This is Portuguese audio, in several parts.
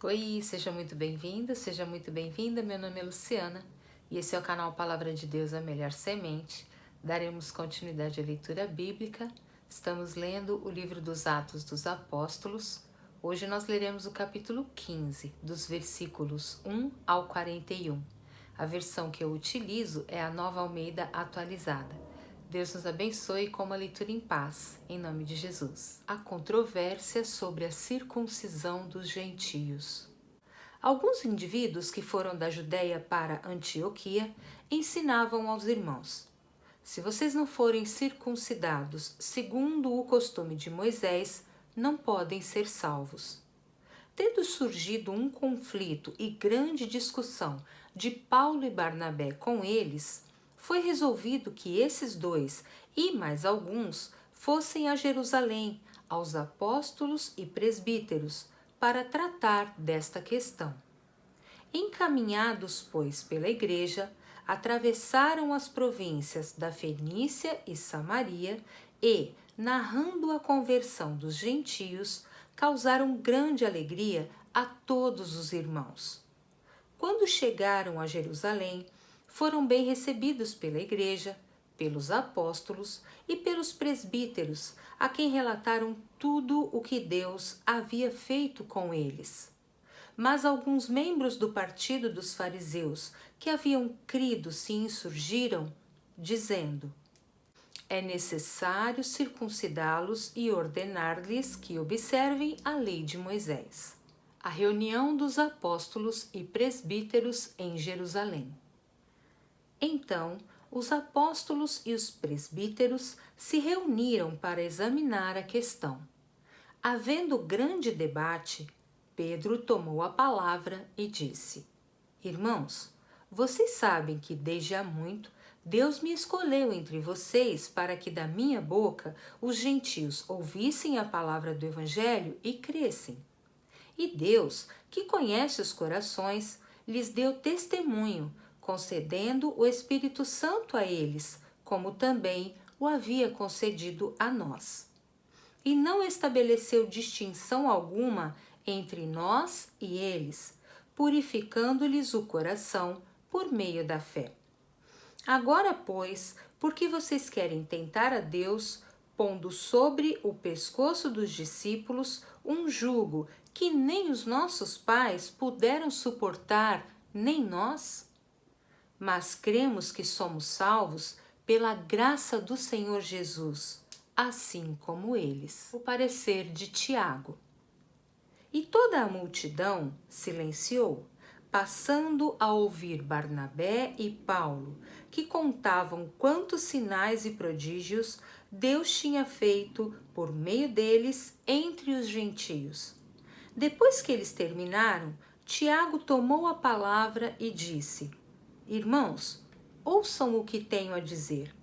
Oi, seja muito bem-vindo, seja muito bem-vinda. Meu nome é Luciana e esse é o canal Palavra de Deus, a Melhor Semente. Daremos continuidade à leitura bíblica. Estamos lendo o livro dos Atos dos Apóstolos. Hoje nós leremos o capítulo 15, dos versículos 1 ao 41. A versão que eu utilizo é a Nova Almeida Atualizada. Deus nos abençoe com uma leitura em paz, em nome de Jesus. A controvérsia sobre a circuncisão dos gentios. Alguns indivíduos que foram da Judéia para Antioquia ensinavam aos irmãos: se vocês não forem circuncidados segundo o costume de Moisés, não podem ser salvos. Tendo surgido um conflito e grande discussão de Paulo e Barnabé com eles, foi resolvido que esses dois e mais alguns fossem a Jerusalém, aos apóstolos e presbíteros, para tratar desta questão. Encaminhados, pois, pela igreja, atravessaram as províncias da Fenícia e Samaria e, narrando a conversão dos gentios, causaram grande alegria a todos os irmãos. Quando chegaram a Jerusalém, foram bem recebidos pela igreja, pelos apóstolos e pelos presbíteros, a quem relataram tudo o que Deus havia feito com eles. Mas alguns membros do partido dos fariseus que haviam crido se insurgiram, dizendo: é necessário circuncidá-los e ordenar-lhes que observem a lei de Moisés. A reunião dos apóstolos e presbíteros em Jerusalém. Então, os apóstolos e os presbíteros se reuniram para examinar a questão. Havendo grande debate, Pedro tomou a palavra e disse: irmãos, vocês sabem que desde há muito Deus me escolheu entre vocês para que da minha boca os gentios ouvissem a palavra do Evangelho e crescem. E Deus, que conhece os corações, lhes deu testemunho, concedendo o Espírito Santo a eles, como também o havia concedido a nós. E não estabeleceu distinção alguma entre nós e eles, purificando-lhes o coração por meio da fé. Agora, pois, por que vocês querem tentar a Deus, pondo sobre o pescoço dos discípulos um jugo que nem os nossos pais puderam suportar, nem nós? Mas cremos que somos salvos pela graça do Senhor Jesus, assim como eles. O parecer de Tiago. E toda a multidão silenciou, passando a ouvir Barnabé e Paulo, que contavam quantos sinais e prodígios Deus tinha feito por meio deles entre os gentios. Depois que eles terminaram, Tiago tomou a palavra e disse: irmãos, ouçam o que tenho a dizer.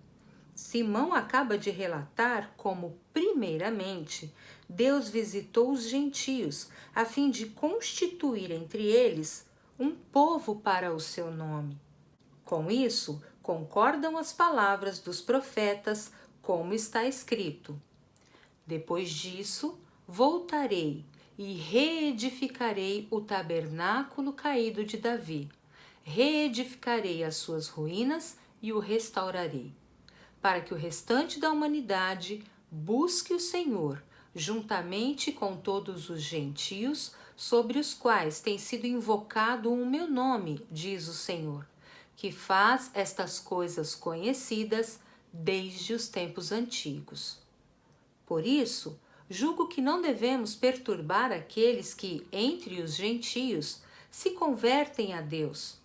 Simão acaba de relatar como, primeiramente, Deus visitou os gentios a fim de constituir entre eles um povo para o seu nome. Com isso, concordam as palavras dos profetas, como está escrito: depois disso, voltarei e reedificarei o tabernáculo caído de Davi. Reedificarei as suas ruínas e o restaurarei, para que o restante da humanidade busque o Senhor, juntamente com todos os gentios, sobre os quais tem sido invocado o meu nome, diz o Senhor, que faz estas coisas conhecidas desde os tempos antigos. Por isso, julgo que não devemos perturbar aqueles que, entre os gentios, se convertem a Deus,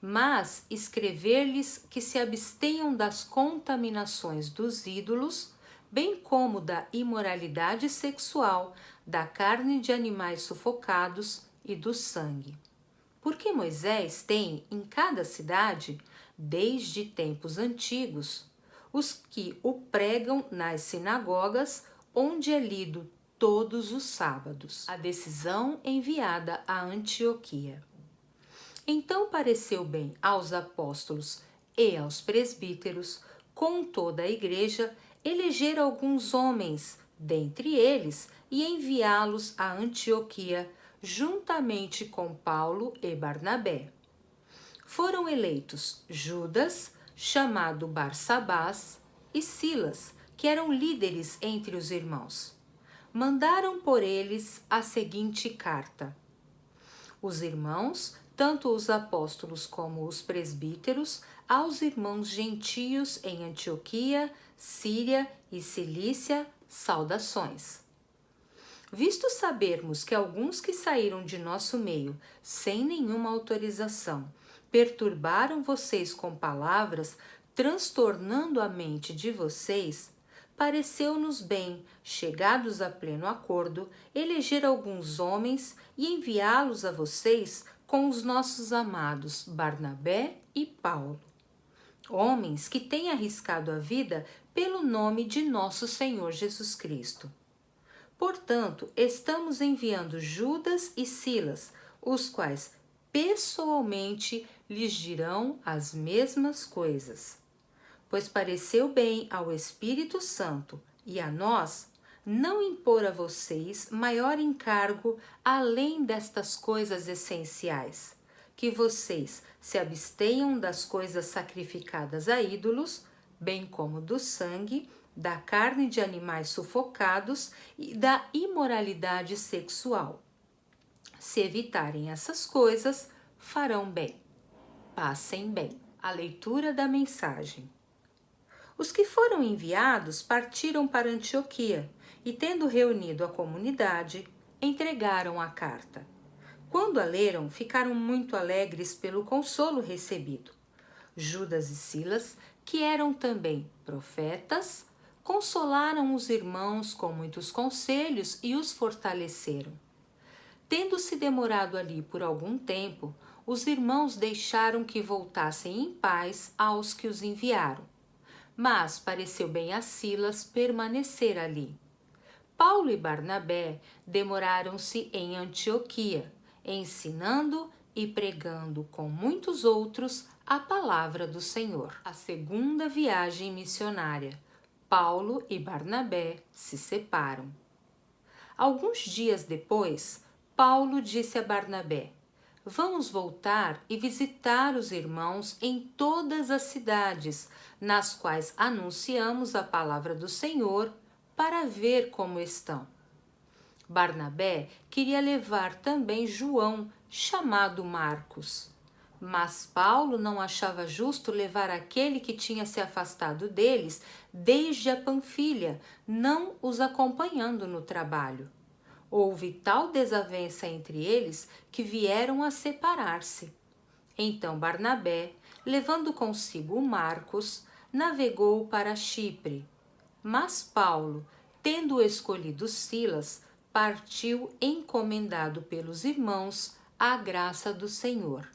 mas escrever-lhes que se abstenham das contaminações dos ídolos, bem como da imoralidade sexual, da carne de animais sufocados e do sangue. Porque Moisés tem em cada cidade, desde tempos antigos, os que o pregam nas sinagogas, onde é lido todos os sábados. A decisão enviada a Antioquia. Então pareceu bem aos apóstolos e aos presbíteros, com toda a igreja, eleger alguns homens dentre eles e enviá-los a Antioquia, juntamente com Paulo e Barnabé. Foram eleitos Judas, chamado Barsabás, e Silas, que eram líderes entre os irmãos. Mandaram por eles a seguinte carta: os irmãos, tanto os apóstolos como os presbíteros, aos irmãos gentios em Antioquia, Síria e Cilícia, saudações. Visto sabermos que alguns que saíram de nosso meio, sem nenhuma autorização, perturbaram vocês com palavras, transtornando a mente de vocês, pareceu-nos bem, chegados a pleno acordo, eleger alguns homens e enviá-los a vocês com os nossos amados Barnabé e Paulo. Homens que têm arriscado a vida pelo nome de nosso Senhor Jesus Cristo. Portanto, estamos enviando Judas e Silas, os quais pessoalmente lhes dirão as mesmas coisas. Pois pareceu bem ao Espírito Santo e a nós não impor a vocês maior encargo além destas coisas essenciais, que vocês se abstenham das coisas sacrificadas a ídolos, bem como do sangue, da carne de animais sufocados e da imoralidade sexual. Se evitarem essas coisas, farão bem. Passem bem. A leitura da mensagem. Os que foram enviados partiram para Antioquia e, tendo reunido a comunidade, entregaram a carta. Quando a leram, ficaram muito alegres pelo consolo recebido. Judas e Silas, que eram também profetas, consolaram os irmãos com muitos conselhos e os fortaleceram. Tendo-se demorado ali por algum tempo, os irmãos deixaram que voltassem em paz aos que os enviaram. Mas pareceu bem a Silas permanecer ali. Paulo e Barnabé demoraram-se em Antioquia, ensinando e pregando com muitos outros a palavra do Senhor. A segunda viagem missionária. Paulo e Barnabé se separam. Alguns dias depois, Paulo disse a Barnabé: vamos voltar e visitar os irmãos em todas as cidades, nas quais anunciamos a palavra do Senhor, para ver como estão. Barnabé queria levar também João, chamado Marcos. Mas Paulo não achava justo levar aquele que tinha se afastado deles desde a Panfilha, não os acompanhando no trabalho. Houve tal desavença entre eles que vieram a separar-se. Então Barnabé, levando consigo Marcos, navegou para Chipre. Mas Paulo, tendo escolhido Silas, partiu encomendado pelos irmãos à graça do Senhor.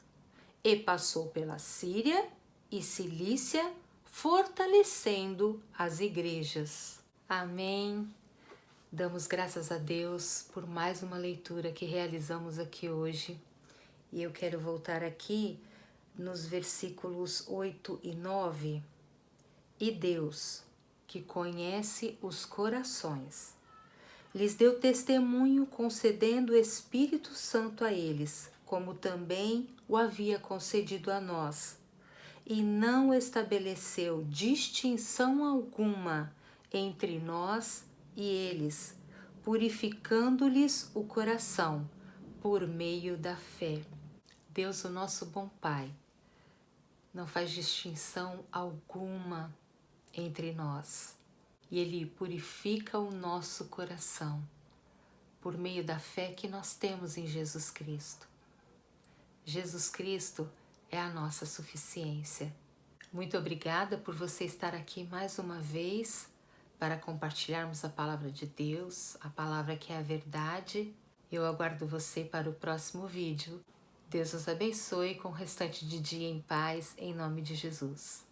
E passou pela Síria e Cilícia, fortalecendo as igrejas. Amém. Damos graças a Deus por mais uma leitura que realizamos aqui hoje. E eu quero voltar aqui nos versículos 8 e 9. E Deus, que conhece os corações, lhes deu testemunho concedendo o Espírito Santo a eles, como também o havia concedido a nós, e não estabeleceu distinção alguma entre nós e eles, purificando-lhes o coração por meio da fé. Deus, o nosso bom Pai, não faz distinção alguma entre nós, e Ele purifica o nosso coração por meio da fé que nós temos em Jesus Cristo. Jesus Cristo é a nossa suficiência. Muito obrigada por você estar aqui mais uma vez para compartilharmos a palavra de Deus, a palavra que é a verdade. Eu aguardo você para o próximo vídeo. Deus os abençoe com o restante de dia em paz, em nome de Jesus.